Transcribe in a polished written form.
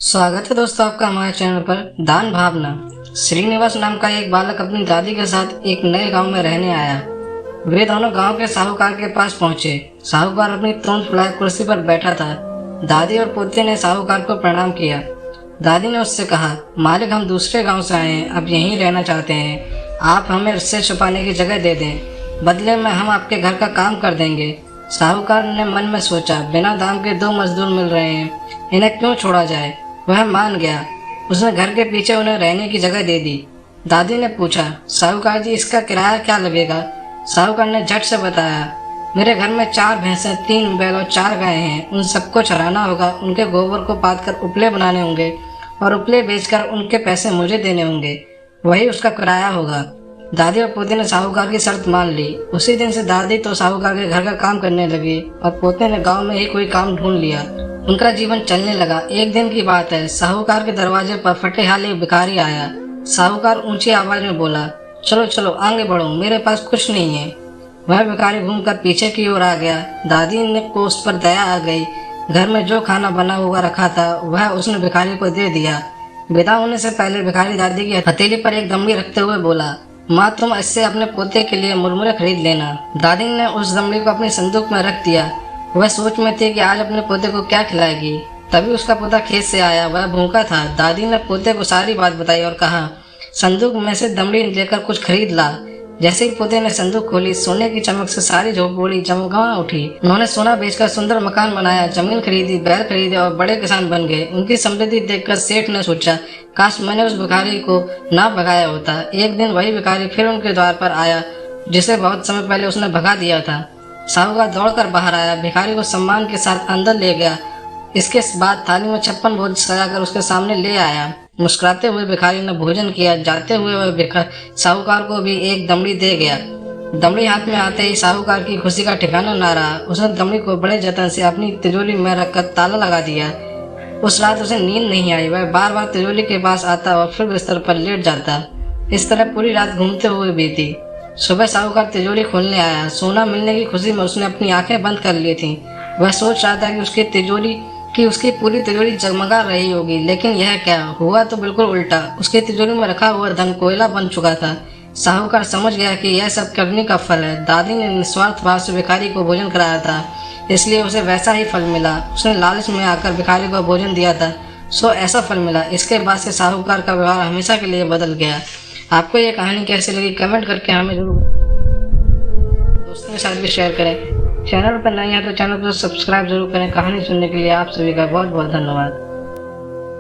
स्वागत है दोस्तों आपका हमारे चैनल पर। दान भावना। श्रीनिवास नाम का एक बालक अपनी दादी के साथ एक नए गांव में रहने आया। वे दोनों गांव के साहूकार के पास पहुंचे। साहूकार अपनी तोंद फुलाए कुर्सी पर बैठा था। दादी और पोते ने साहूकार को प्रणाम किया। दादी ने उससे कहा, मालिक, हम दूसरे गांव से आए हैं, अब यहीं रहना चाहते हैं। आप हमें इससे छुपाने की जगह दे दें, बदले में हम आपके घर का काम कर देंगे। साहूकार ने मन में सोचा, बिना दाम के 2 मजदूर मिल रहे हैं, इन्हें क्यों छोड़ा जाए। वह मान गया। उसने घर के पीछे उन्हें रहने की जगह दे दी। दादी ने पूछा, साहूकार जी, इसका किराया क्या लगेगा। साहूकार ने झट से बताया, मेरे घर में 4 भैंसें, 3 बैल और 4 गायें हैं। उन सबको चराना होगा, उनके गोबर को पाथ कर उपले बनाने होंगे और उपले बेचकर उनके पैसे मुझे देने होंगे, वही उसका किराया होगा। दादी और पोते ने साहूकार की शर्त मान ली। उसी दिन से दादी तो साहूकार के घर का काम करने लगी और पोते ने गांव में ही कोई काम ढूंढ लिया। उनका जीवन चलने लगा। एक दिन की बात है, साहूकार के दरवाजे पर फटे हाल एक भिखारी आया। साहूकार ऊंची आवाज में बोला, चलो चलो आगे बढ़ो, मेरे पास कुछ नहीं है। वह भिखारी घूमकर पीछे की ओर आ गया। दादी ने को उस पर दया आ गई। घर में जो खाना बना हुआ रखा था वह उसने भिखारी को दे दिया। विदा होने से पहले भिखारी दादी की हथेली पर एक दमड़ी रखते हुए बोला, माँ, तुम इससे अपने पोते के लिए मुरमुरे खरीद लेना। दादी ने उस दमड़ी को अपनी संदूक में रख दिया। वह सोच में थी कि आज अपने पोते को क्या खिलाएगी। तभी उसका पोता खेत से आया। वह भूखा था। दादी ने पोते को सारी बात बताई और कहा, संदूक में से दमड़ी लेकर कुछ खरीद ला। जैसे ही पोते ने संदूक खोली, सोने की चमक से सारी झोपड़ी चमकमा उठी। उन्होंने सोना बेचकर सुंदर मकान बनाया, जमीन खरीदी, बैल खरीदे और बड़े किसान बन गए। उनकी समृद्धि देखकर सेठ ने सोचा, काश मैंने उस भिखारी को ना भगाया होता। एक दिन वही भिखारी फिर उनके द्वार पर आया, जिसे बहुत समय पहले उसने भगा दिया था। साहूकार दौड़कर बाहर आया, भिखारी को सम्मान के साथ अंदर ले गया। इसके बाद थाली में 56 भोजन सजाकर उसके सामने ले आया। मुस्कुराते हुए भिखारी ने भोजन किया। जाते हुए वह साहूकार को भी एक दमड़ी दे गया। दमड़ी हाथ में आते ही साहूकार की खुशी का ठिकाना ना रहा। उसने दमड़ी को बड़े जतन से अपनी तिजोरी में रखकर ताला लगा दिया। उस रात उसे नींद नहीं आई। वह बार बार तिजोरी के पास आता और फिर बिस्तर पर लेट जाता। इस तरह पूरी रात घूमते हुए बीती। सुबह साहूकार तिजोरी खोलने आया। सोना मिलने की खुशी में उसने अपनी आंखें बंद कर ली थीं। वह सोच रहा था कि उसकी पूरी तिजोरी जगमगा रही होगी, लेकिन यह क्या हुआ तो बिल्कुल उल्टा। उसकी तिजोरी में रखा हुआ धन कोयला बन चुका था। साहूकार समझ गया कि यह सब करने का फल है। दादी ने निस्वार्थ भाव से भिखारी को भोजन कराया था, इसलिए उसे वैसा ही फल मिला। उसने लालच में आकर भिखारी को भोजन दिया था, सो ऐसा फल मिला। इसके बाद से साहूकार का व्यवहार हमेशा के लिए बदल गया। आपको ये कहानी कैसी लगी कमेंट करके हमें जरूर, दोस्तों के साथ भी शेयर करें। चैनल पर नए हैं तो चैनल को सब्सक्राइब जरूर करें। कहानी सुनने के लिए आप सभी का बहुत बहुत धन्यवाद।